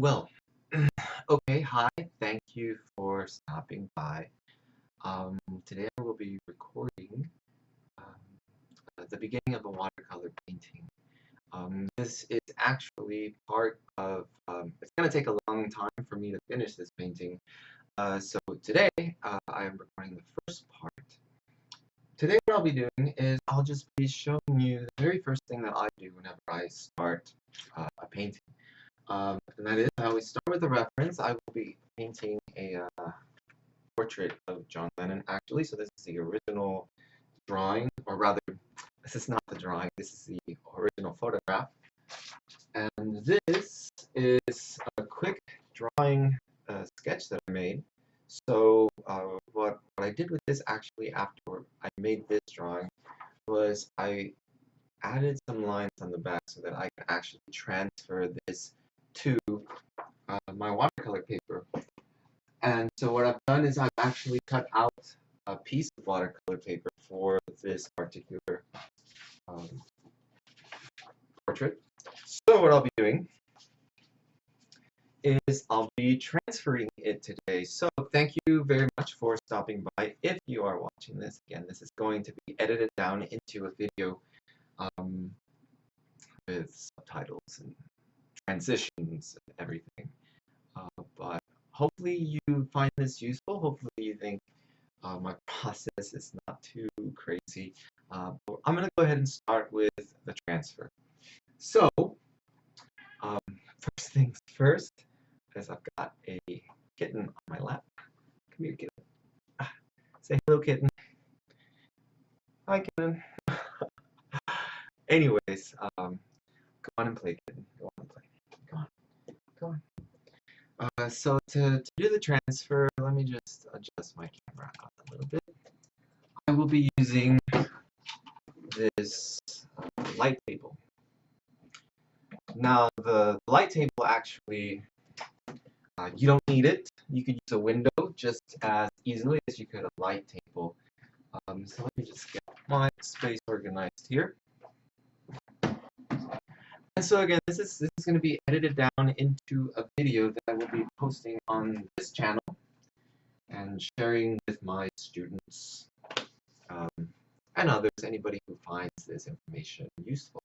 Well, okay, hi, thank you for stopping by. Today I will be recording the beginning of a watercolor painting. This is actually part of, it's going to take a long time for me to finish this painting. So today I am recording the first part. Today what I'll be doing is I'll just be showing you the very first thing that I do whenever I start a painting. And that is, I always start with a reference. I will be painting a portrait of John Lennon, actually. So this is the original drawing, or rather, this is not the drawing, this is the original photograph. And this is a quick drawing sketch that I made. So what I did with this actually after I made this drawing was I added some lines on the back so that I can actually transfer this to my watercolor paper. And so what I've done is I've actually cut out a piece of watercolor paper for this particular portrait. So what I'll be doing is I'll be transferring it today. So thank you very much for stopping by. If you are watching this, again, this is going to be edited down into a video with subtitles and transitions and everything. But hopefully you find this useful. Hopefully you think my process is not too crazy. But I'm going to go ahead and start with the transfer. So, first things first, is I've got a kitten on my lap. Come here, kitten. Say hello, kitten. Hi, kitten. Anyways, go on and play, kitten. Go on and play. Go on. Go on. So to do the transfer, let me just adjust my camera out a little bit. I will be using this light table. Now the light table actually, you don't need it. You could use a window just as easily as you could a light table. So let me just get my space organized here. And so again, this is going to be edited down into a video that I will be posting on this channel and sharing with my students and others, anybody who finds this information useful.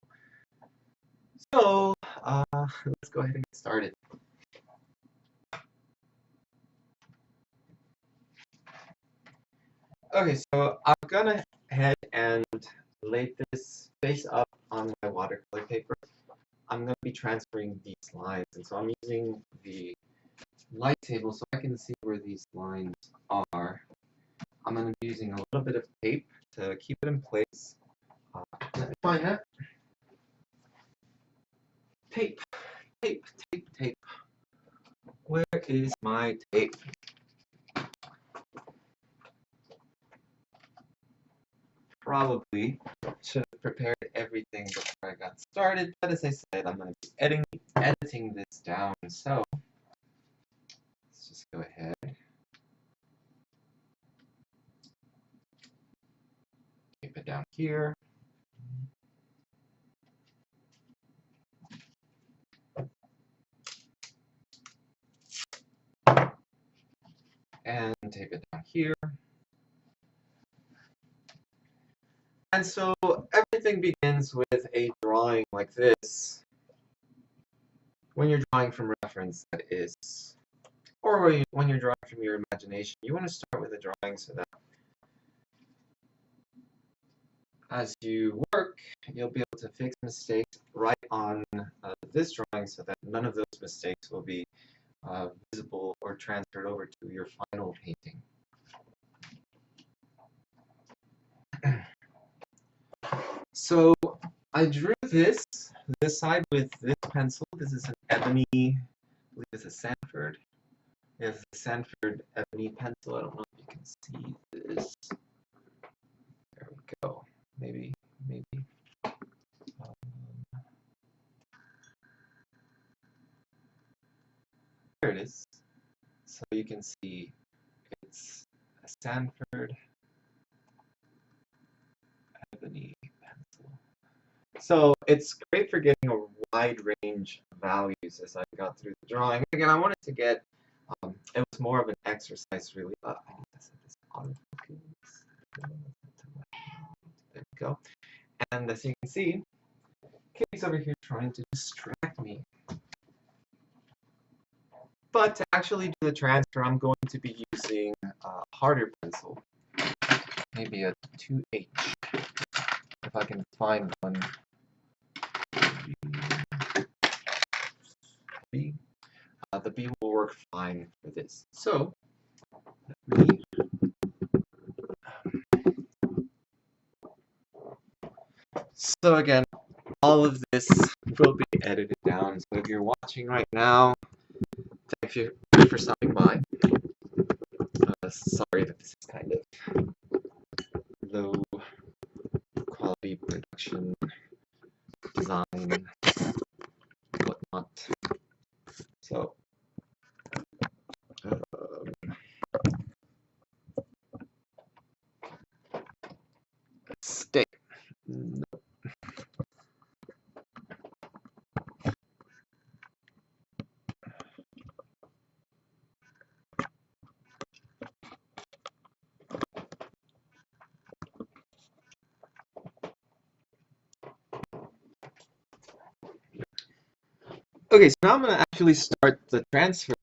So let's go ahead and get started. Okay, so I'm gonna head and lay this face up on my watercolor paper. I'm going to be transferring these lines, and so I'm using the light table so I can see where these lines are. I'm going to be using a little bit of tape to keep it in place. Let me find that. Tape, tape, tape, tape. Where is my tape? Probably should have prepared everything before I got started, but as I said, I'm going to be editing this down, so let's just go ahead. Tape it down here. And tape it down here. And so everything begins with a drawing like this. When you're drawing from reference, that is, or when you're drawing from your imagination, you want to start with a drawing so that as you work, you'll be able to fix mistakes right on this drawing so that none of those mistakes will be visible or transferred over to your final painting. So I drew this side with this pencil. This is an ebony, I believe it's a Sanford. It's a Sanford ebony pencil. I don't know if you can see this. There we go. Maybe. There it is. So you can see it's a Sanford ebony pencil. So it's great for getting a wide range of values as I got through the drawing. Again, I wanted to get, it was more of an exercise really. I need to set this autofocus. There we go. And as you can see, Kitty's over here trying to distract me. But to actually do the transfer, I'm going to be using a harder pencil. Maybe a 2H, if I can find one. B. The B will work fine for this. So, let me so again, all of this will be edited down. So if you're watching right now, thank you for stopping by. Sorry that this is kind of low quality production design, whatnot. So, stay. No. Okay, so now I'm going to actually start the transfer.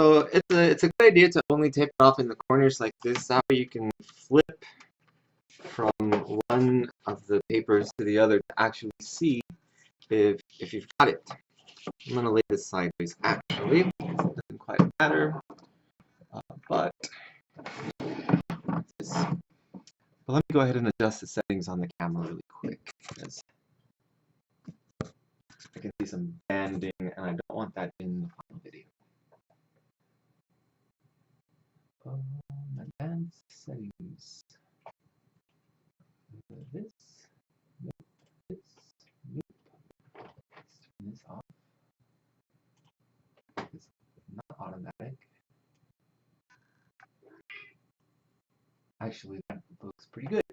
So it's a good idea to only tape it off in the corners like this. That way you can flip from one of the papers to the other to actually see if you've got it. I'm going to lay this sideways actually. It doesn't quite matter. But let me go ahead and adjust the settings on the camera really quick, because I can see some banding and I don't want that in the final video. Advanced settings. This. Nope. This. Nope. Let's turn this off. It's not automatic. Actually, that looks pretty good.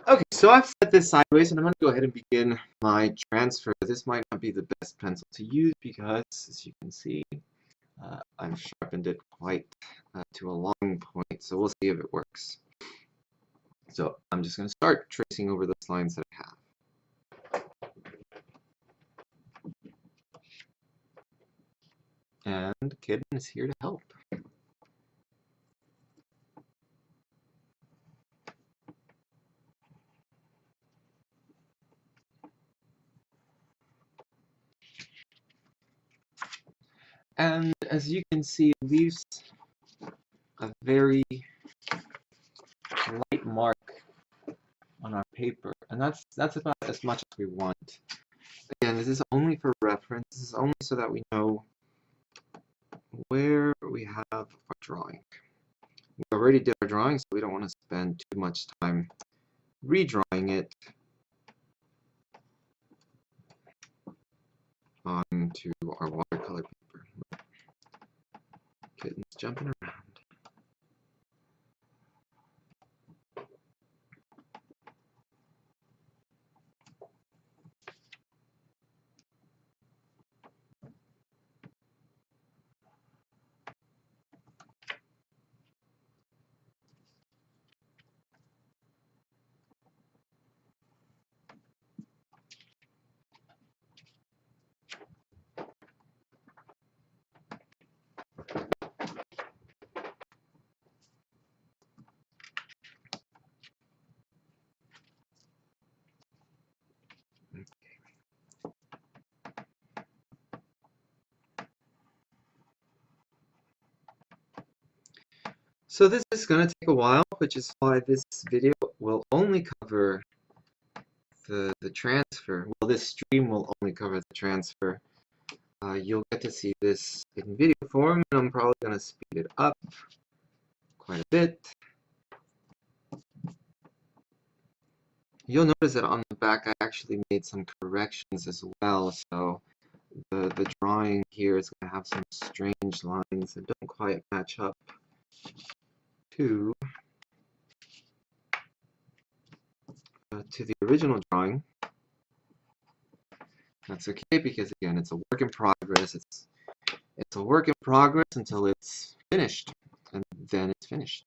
Okay, so I've set this sideways, and I'm going to go ahead and begin my transfer. This might not be the best pencil to use because, as you can see, I've sharpened it quite to a long point, so we'll see if it works. So I'm just going to start tracing over those lines that I have. And Kitten is here to help. And as you can see, it leaves a very light mark on our paper, and that's about as much as we want. Again, this is only for reference. This is only so that we know where we have our drawing. We already did our drawing, so we don't want to spend too much time redrawing it onto our watercolor paper. Kitten's jumping around. So this is going to take a while, which is why this video will only cover the transfer. Well, this stream will only cover the transfer. You'll get to see this in video form, and I'm probably going to speed it up quite a bit. You'll notice that on the back I actually made some corrections as well, so the drawing here is going to have some strange lines that don't quite match up to to the original drawing. That's okay because again, it's a work in progress. It's a work in progress until it's finished, and then it's finished.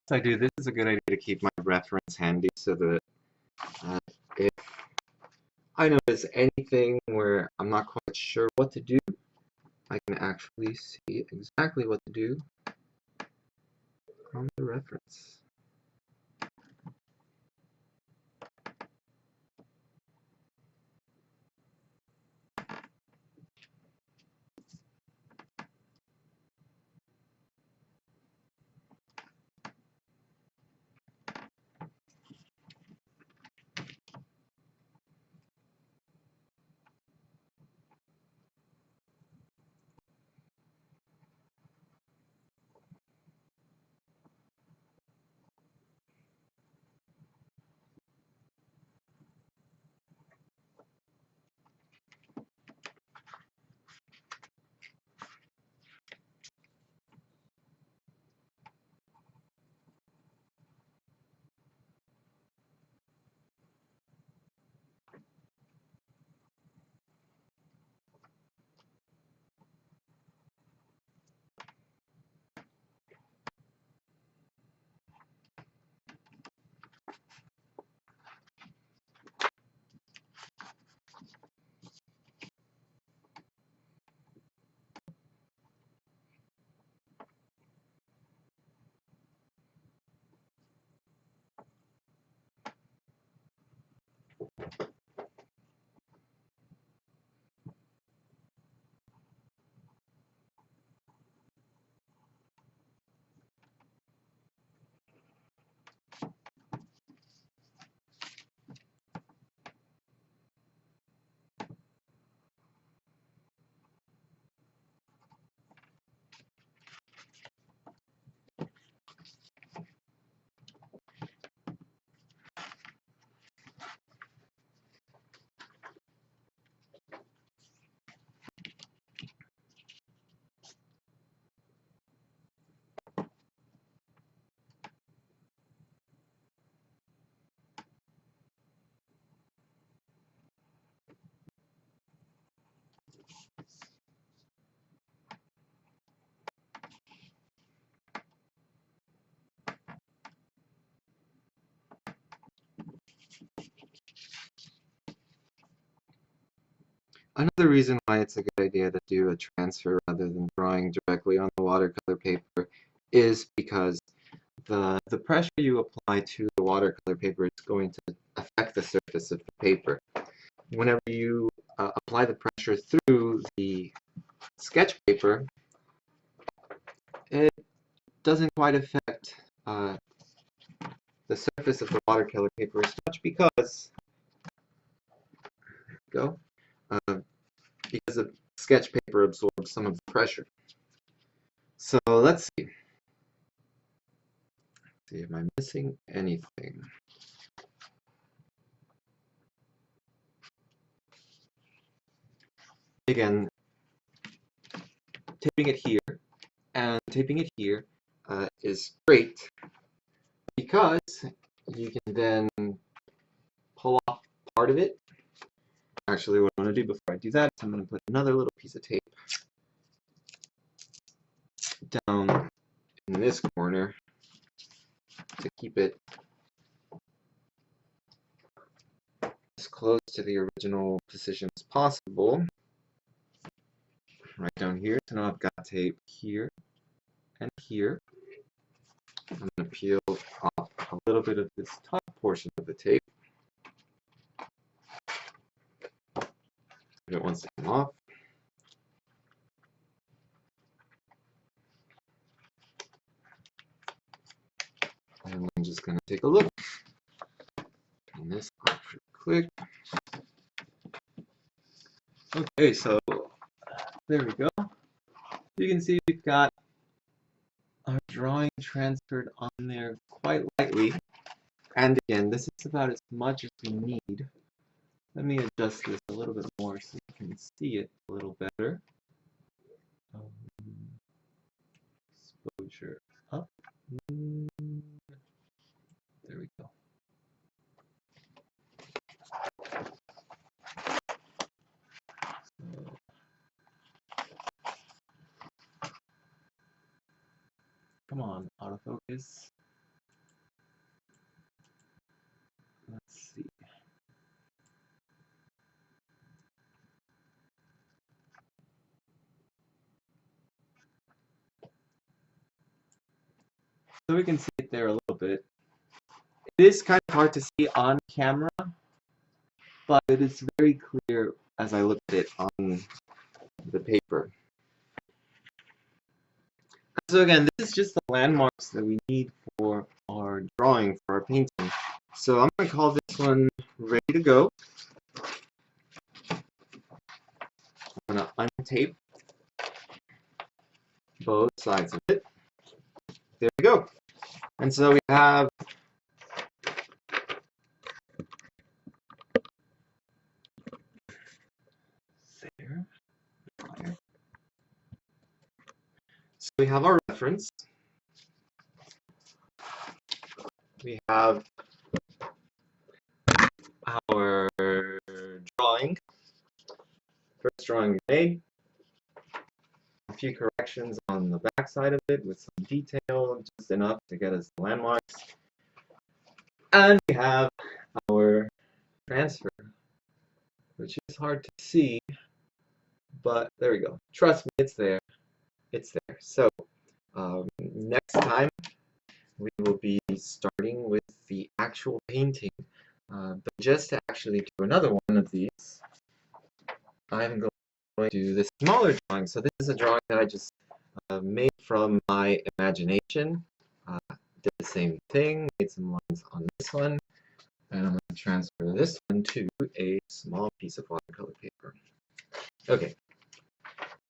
So I do. This is a good idea to keep my reference handy so that if I notice anything where I'm not quite sure what to do, I can actually see exactly what to do from the reference. Another reason why it's a good idea to do a transfer rather than drawing directly on the watercolor paper is because the pressure you apply to the watercolor paper is going to affect the surface of the paper. Whenever you apply the pressure through the sketch paper, it doesn't quite affect the surface of the watercolor paper as much because because the sketch paper absorbs some of the pressure. So let's see. Am I missing anything? Again, taping it here and taping it here is great because you can then pull off part of it. Actually, what I'm going to do before I do that is I'm going to put another little piece of tape down in this corner to keep it as close to the original position as possible. Right down here, so now I've got tape here and here. I'm going to peel off a little bit of this top portion of the tape. Give it one second off. And I'm just going to take a look. Turn this off real quick. Okay, so there we go. You can see we've got our drawing transferred on there quite lightly. And again, this is about as much as we need. Let me adjust this a little bit more so you can see it a little better. Exposure up. There we go. Come on, autofocus. Let's see. So we can see it there a little bit. It is kind of hard to see on camera, but it is very clear as I look at it on the paper. So again, this is just the landmarks that we need for our drawing, for our painting. So I'm going to call this one ready to go. I'm going to untape both sides of it. There we go. And so we have there. So we have our reference. We have our drawing. First drawing we made. A few corrections on the back side of it with some detail, just enough to get us the landmarks. And we have our transfer, which is hard to see, but there we go. Trust me, it's there. It's there. So next time we will be starting with the actual painting. But just to actually do another one of these, I'm going to do this smaller drawing. So this is a drawing that I just made from my imagination. Did the same thing, made some lines on this one, and I'm going to transfer this one to a small piece of watercolor paper. Okay,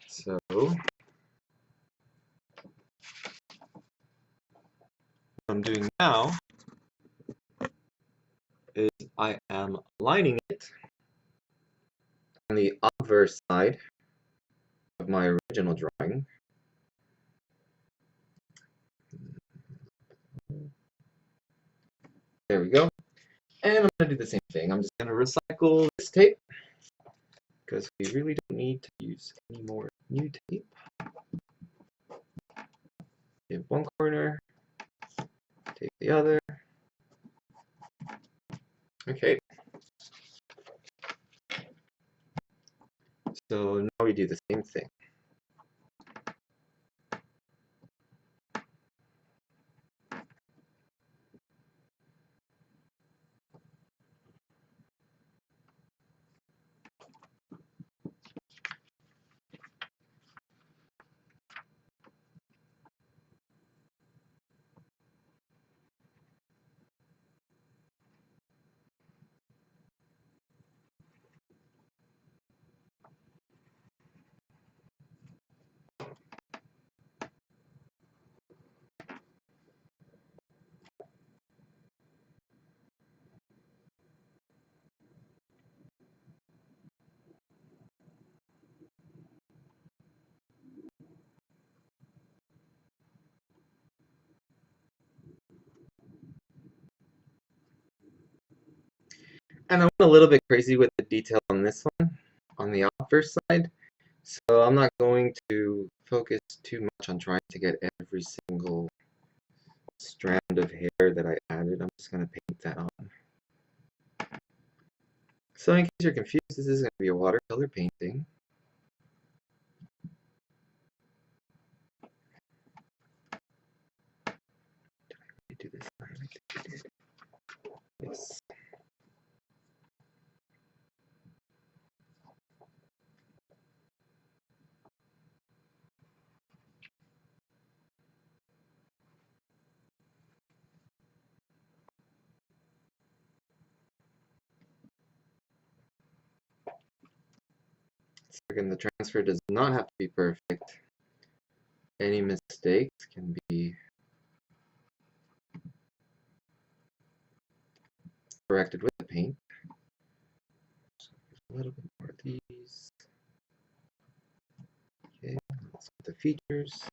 so what I'm doing now is I am aligning it on the obverse side of my original drawing. There we go. And I'm going to do the same thing. I'm just going to recycle this tape because we really don't need to use any more new tape. Give one corner, take the other. Okay. So now we do the same thing. And I went a little bit crazy with the detail on this one, on the obverse side. So I'm not going to focus too much on trying to get every single strand of hair that I added. I'm just going to paint that on. So in case you're confused, this is going to be a watercolor painting. Did I really do this? I think I did. Yes. So again, the transfer does not have to be perfect. Any mistakes can be corrected with the paint. So a little bit more of these. Okay, let's get the features.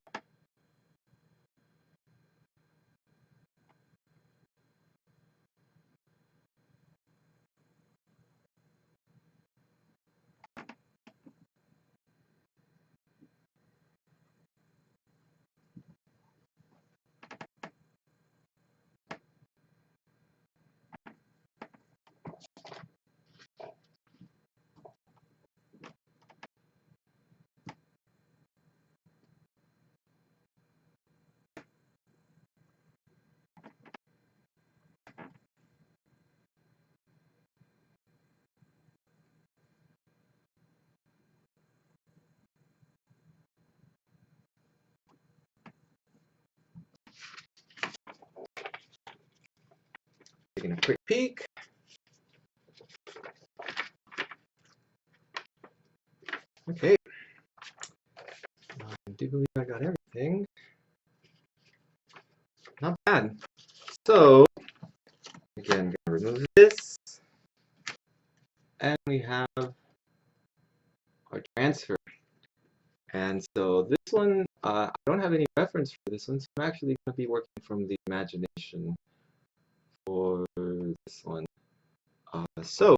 Taking a quick peek. Okay. I do believe I got everything. Not bad. So, again, gonna remove this. And we have our transfer. And so this one, I don't have any reference for this one, so I'm actually going to be working from the imagination for this one. So,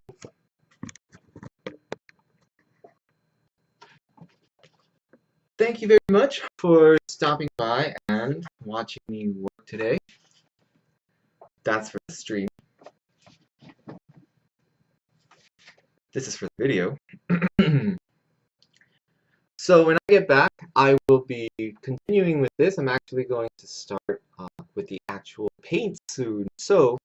thank you very much for stopping by and watching me work today. That's for the stream. This is for the video. So when I get back, I will be continuing with this. I'm actually going to start with the actual paint soon. So,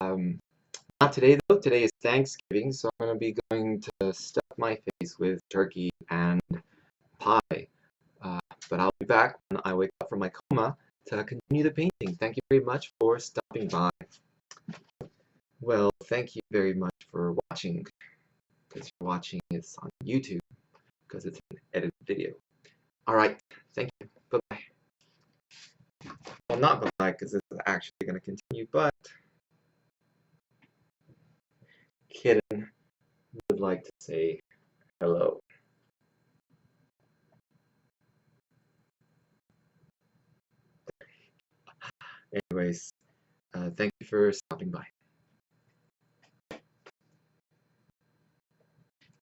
not today though. Today is Thanksgiving, so I'm going to be going to stuff my face with turkey and pie. But I'll be back when I wake up from my coma to continue the painting. Thank you very much for stopping by. Well, thank you very much for watching, because you're watching this on YouTube, because it's an edited video. All right, thank you. Bye-bye. Well, not bye-bye, because this is actually going to continue, but Kitten would like to say hello. Anyways, thank you for stopping by.